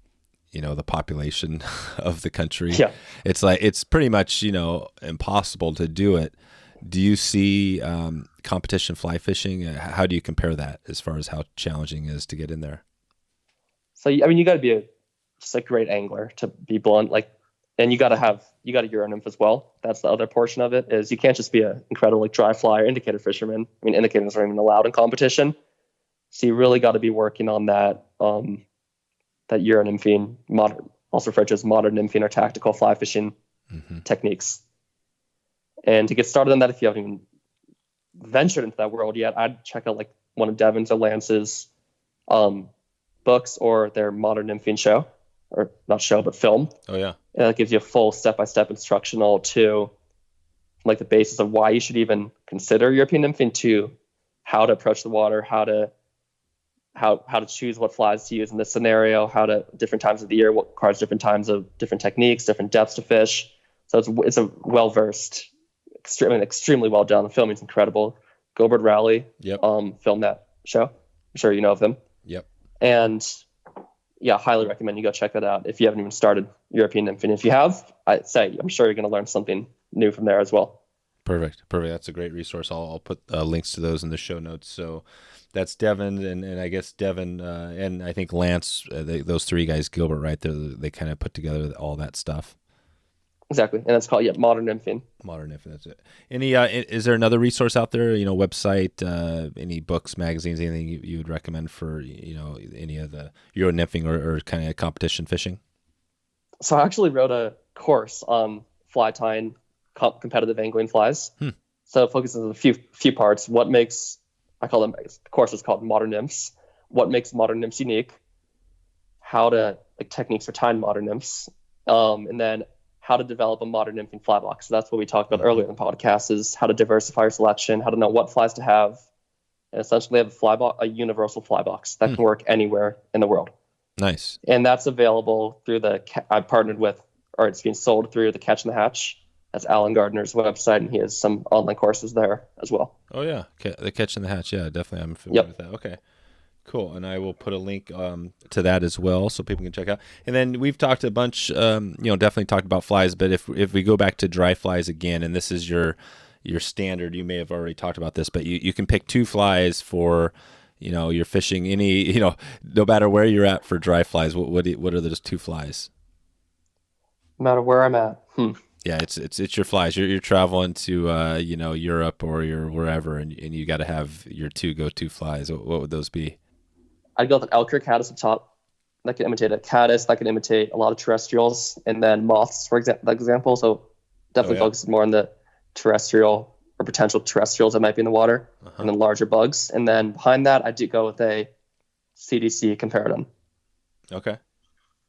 the population of the country. Yeah. It's like, it's pretty much, impossible to do it. Do you see competition fly fishing? How do you compare that as far as how challenging it is to get in there? So, I mean, you got to be just a great angler, to be blunt. And you got a Euro nymph as well. That's the other portion of it, is you can't just be an incredible dry fly or indicator fisherman. I mean, indicators aren't even allowed in competition. So you really got to be working on that Euro nymphing, also referred to as modern nymphing or tactical fly fishing techniques. And to get started on that, if you haven't even ventured into that world yet, I'd check out like one of Devin's or Lance's books or their modern nymphing show, or not show, but film. Oh yeah. And that gives you a full step-by-step instructional to like the basis of why you should even consider European nymphing, to how to approach the water, how to choose what flies to use in this scenario, different times of the year, what requires different times of different techniques, different depths to fish. So it's a well-versed, extremely well done. The filming's incredible. Gilbert Rowley filmed that show. I'm sure you know of him. Yep. And yeah, highly recommend you go check that out if you haven't even started European nymphing. If you have, I'm sure you're going to learn something new from there as well. Perfect. That's a great resource. I'll put links to those in the show notes. So that's Devin, and I guess Devin and I think Lance, those 3 guys, Gilbert, right? They kind of put together all that stuff. Exactly, and it's called modern nymphing. Modern nymphing, that's it. Any is there another resource out there? Website, any books, magazines, anything you would recommend for any of the Euro nymphing or kind of competition fishing? So I actually wrote a course on fly tying competitive angling flies. So it focuses on a few parts. The course is called Modern Nymphs. What makes modern nymphs unique? How to techniques for tying modern nymphs, and then how to develop a modern nymphing fly box. So that's what we talked about earlier in the podcast, is how to diversify your selection, how to know what flies to have, and essentially have a universal fly box that can work anywhere in the world. Nice. And that's available through I partnered with, or it's being sold through the Catch and the Hatch. That's Alan Gardner's website, and he has some online courses there as well. Oh yeah, the Catch and the Hatch. Yeah, definitely. I'm familiar with that. Okay. Cool, and I will put a link to that as well, so people can check out. And then we've talked a bunch, definitely talked about flies. But if we go back to dry flies again, and this is your standard, you may have already talked about this, but you can pick 2 flies for, you're fishing any, no matter where you're at for dry flies. What are those 2 flies? No matter where I'm at. Yeah, it's your flies. You're traveling to Europe or you're wherever, and you got to have your 2 go-to flies. What would those be? I'd go with an elk or caddis up top. That can imitate a caddis. That can imitate a lot of terrestrials, and then moths, for example. So definitely focus more on the terrestrial or potential terrestrials that might be in the water, and then larger bugs. And then behind that, I do go with CDC compared them. Okay.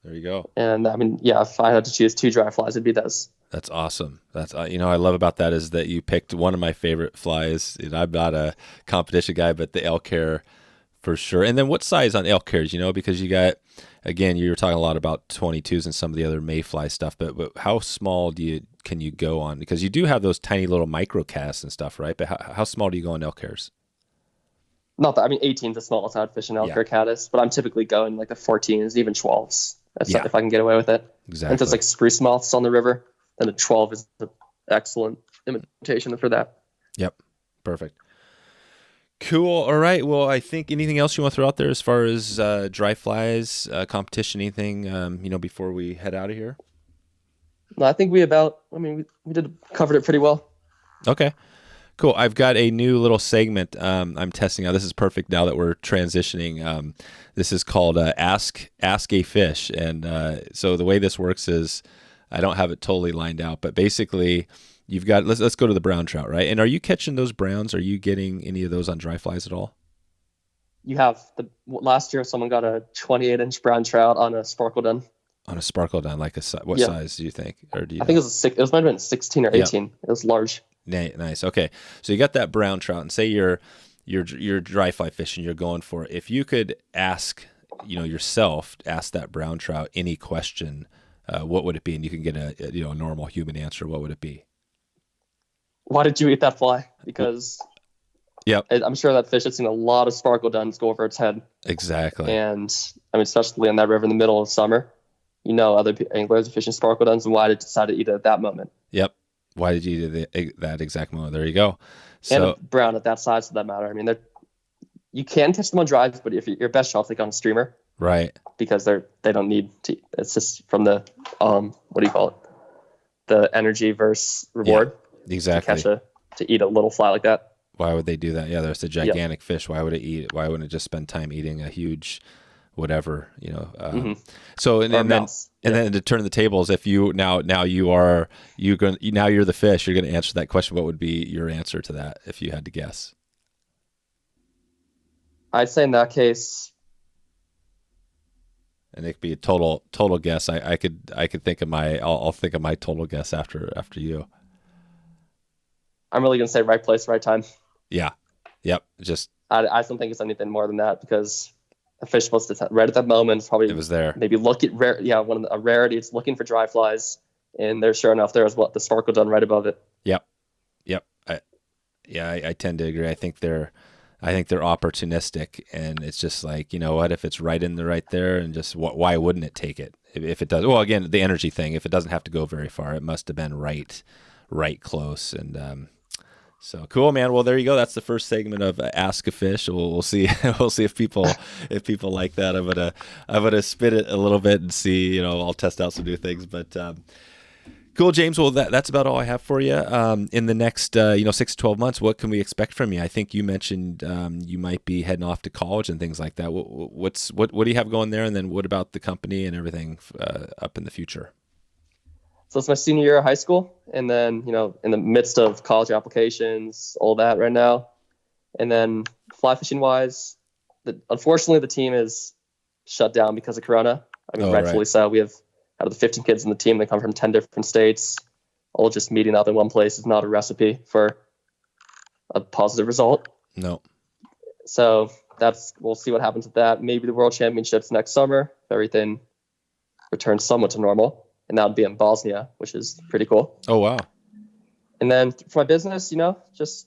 There you go. And I mean, yeah, if I had to choose 2 dry flies, it'd be those. That's awesome. That's I love about that is that you picked one of my favorite flies. I'm not a competition guy, but the elk hair for sure. And then what size on elk hairs? Because you got, again, you were talking a lot about 22s and some of the other mayfly stuff, but how small can you go on? Because you do have those tiny little micro casts and stuff, right? But how small do you go on elk hairs? Not that, I mean, 18 is the smallest I'd fish an elk hair caddis, but I'm typically going like the 14s, even 12s. If I can get away with it. Exactly. And if it's like spruce moths on the river, then a 12 is an excellent imitation for that. Yep. Perfect. Cool. All right. Well, I think anything else you want to throw out there as far as dry flies, competition, anything, before we head out of here? No, I think we covered it pretty well. Okay. Cool. I've got a new little segment I'm testing out. This is perfect now that we're transitioning. This is called Ask a Fish. And so the way this works is I don't have it totally lined out, but basically you've got, let's go to the brown trout, right? And are you catching those browns? Are you getting any of those on dry flies at all? You have. Last year, someone got a 28-inch brown trout on a sparkle dun. On a sparkle dun, what size do you think? Or do you I think it might have been 16 or 18. It was large. Nice. Okay. So you got that brown trout, and say you're dry fly fishing, you're going for it. If you could ask, yourself, ask that brown trout any question, what would it be? And you can get a normal human answer. What would it be? Why did you eat that fly? Because I'm sure that fish had seen a lot of sparkle duns go over its head. Exactly. And I mean, especially on that river in the middle of summer, other anglers are fishing sparkle duns, and why did you decide to eat it at that moment? Yep. Why did you do that exact moment? There you go. So, and brown at that size, for that matter. I mean, you can catch them on drives, but if your best shot's like on a streamer, right? Because they don't need to. It's just from the what do you call it? The energy versus reward. Yeah, exactly. To eat a little fly like that. Why would they do that? Yeah, there's a gigantic fish. Why would it eat it? Why wouldn't it just spend time eating a huge, whatever? So and then to turn the tables, if you now you're the fish, you're going to answer that question. What would be your answer to that if you had to guess? I'd say in that case, and it could be a total guess. I could think of I'll think of my total guess after you. I'm really going to say right place, right time. Yeah. Yep. I don't think it's anything more than that, because a fish was right at that moment. Probably it was there. Maybe look at rare. Yeah, a rarity. It's looking for dry flies, and there, sure enough, there was the sparkle dun right above it. Yep. I tend to agree. I think they're opportunistic, and it's just like, what if it's right there, and just why wouldn't it take it if it does? Well, again, the energy thing. If it doesn't have to go very far, it must have been right close, and so cool, man. Well, there you go. That's the first segment of Ask a Fish. We'll see. We'll see if people like that. I'm gonna spin it a little bit and see. I'll test out some new things. But cool, James. Well, that's about all I have for you. In the next 6 to 12 months, what can we expect from you? I think you mentioned you might be heading off to college and things like that. What do you have going there? And then what about the company and everything up in the future? So it's my senior year of high school, and then, in the midst of college applications, all that right now. And then fly fishing wise, unfortunately the team is shut down because of Corona. I mean, rightfully so. We have, out of the 15 kids in the team, they come from 10 different states. All just meeting up in one place is not a recipe for a positive result. No. So we'll see what happens with that. Maybe the World Championships next summer, if everything returns somewhat to normal. And that would be in Bosnia, which is pretty cool. Oh, wow. And then for my business, just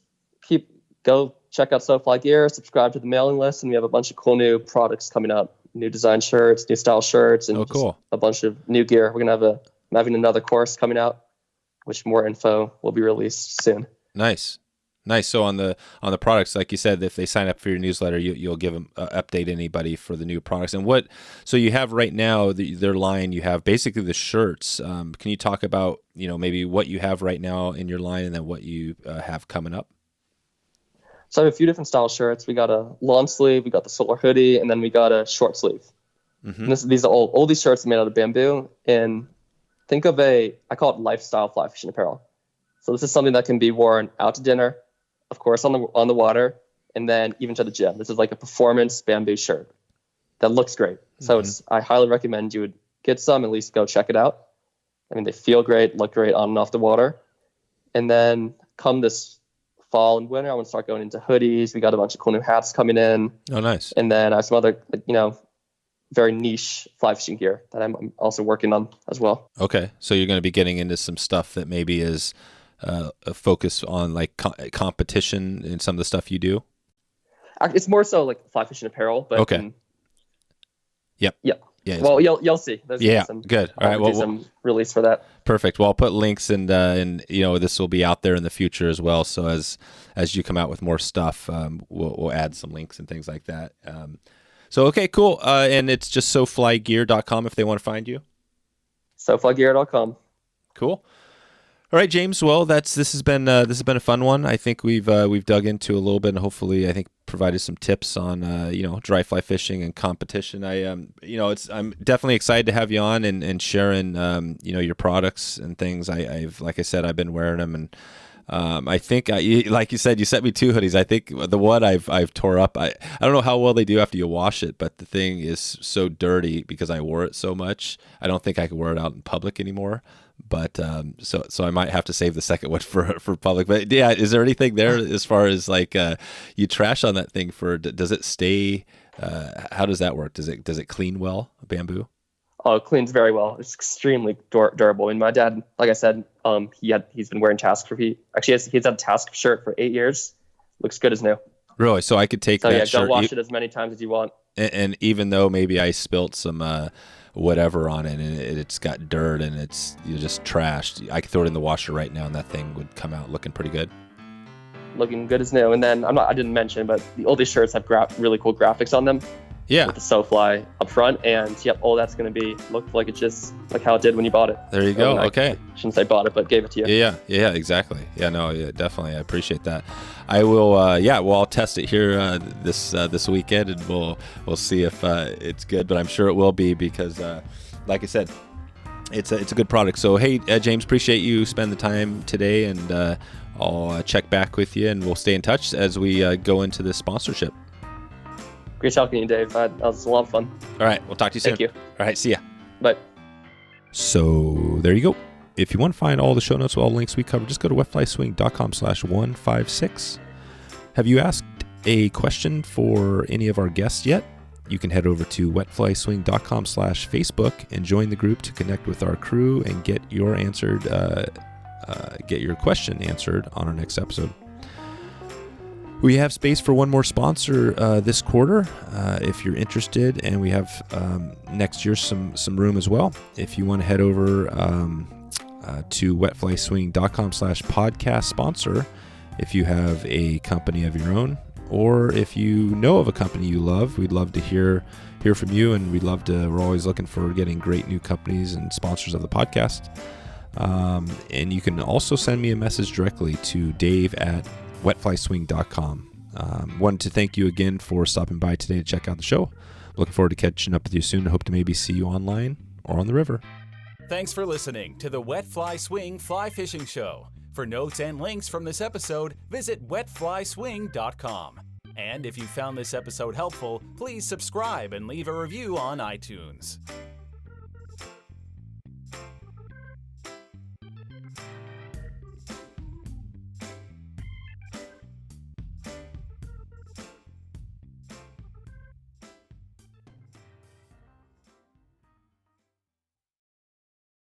go check out SoFly Gear, subscribe to the mailing list, and we have a bunch of cool new products coming up. New design shirts, new style shirts, and cool. A bunch of new gear. We're going to I'm having another course coming out, which more info will be released soon. Nice. So on the products, like you said, if they sign up for your newsletter, you'll give them update anybody for the new products. And so you have right now their line. You have basically the shirts. Can you talk about maybe what you have right now in your line, and then what you have coming up? So I have a few different style shirts. We got a long sleeve, we got the solar hoodie, and then we got a short sleeve. Mm-hmm. And these are all these shirts are made out of bamboo. And think of I call it lifestyle fly fishing apparel. So this is something that can be worn out to dinner, of course, on the water, and then even to the gym. This is like a performance bamboo shirt. that looks great. So I highly recommend you would get some, at least go check it out. I mean, they feel great, look great on and off the water. And then come this fall and winter, I want to start going into hoodies. We got a bunch of cool new hats coming in. Oh, nice. And then I have some other, very niche fly fishing gear that I'm also working on as well. Okay. So you're going to be getting into some stuff that maybe is a focus on like competition in some of the stuff you do? It's more so like fly fishing apparel, but okay. Yep. Yeah. Well, you'll see. There's some, good. All right. Well, some release for that. Perfect. Well, I'll put links and this will be out there in the future as well. So as you come out with more stuff, we'll add some links and things like that. So okay, cool. And it's just soflygear.com if they want to find you. Soflygear.com. Cool. All right, James. Well, this has been a fun one. I think we've dug into a little bit, and hopefully, I think provided some tips on dry fly fishing and competition. I'm definitely excited to have you on and sharing your products and things. I've like I said, I've been wearing them, and I think like you said, you sent me 2 hoodies. I think the one I've tore up. I don't know how well they do after you wash it, but the thing is so dirty because I wore it so much. I don't think I could wear it out in public anymore. But so I might have to save the second one for public. But yeah, is there anything there as far as like you trash on that thing does it stay? How does that work? Does it clean well, bamboo? Oh, it cleans very well. It's extremely durable. And my dad, like I said, he's been wearing Task he's had a Task shirt for 8 years. Looks good as new. Really? So I could take that shirt. Go wash it as many times as you want. And even though maybe I spilt some whatever on it and it's got dirt and it's just trashed, I could throw it in the washer right now and that thing would come out looking pretty good. Looking good as new. And then I didn't mention, but all these shirts have really cool graphics on them. Yeah. With the SoFly up front, and all that's going to look like it just like how it did when you bought it. There you go. Okay. I shouldn't say bought it, but gave it to you. Yeah, exactly. Yeah, no, yeah, definitely. I appreciate that. I will. I'll test it here this weekend, and we'll see if it's good. But I'm sure it will be because, like I said, it's a good product. So hey, James, appreciate you spending the time today, and I'll check back with you, and we'll stay in touch as we go into this sponsorship. Great talking to you, Dave. That was a lot of fun. All right. We'll talk to you soon. Thank you. All right. See ya. Bye. So there you go. If you want to find all the show notes with all the links we covered, just go to wetflyswing.com/156. Have you asked a question for any of our guests yet? You can head over to wetflyswing.com/Facebook and join the group to connect with our crew and get your question answered on our next episode. We have space for one more sponsor this quarter if you're interested, and we have next year some room as well. If you want to head over to wetflyswing.com/podcast sponsor, if you have a company of your own, or if you know of a company you love, we'd love to hear from you, and we're always looking for getting great new companies and sponsors of the podcast. And you can also send me a message directly to dave@wetflyswing.com. Wanted to thank you again for stopping by today to check out the show. Looking forward to catching up with you soon. I hope to maybe see you online or on the river. Thanks for listening to the Wet Fly Swing Fly Fishing Show. For notes and links from this episode, visit wetflyswing.com. And if you found this episode helpful, please subscribe and leave a review on iTunes.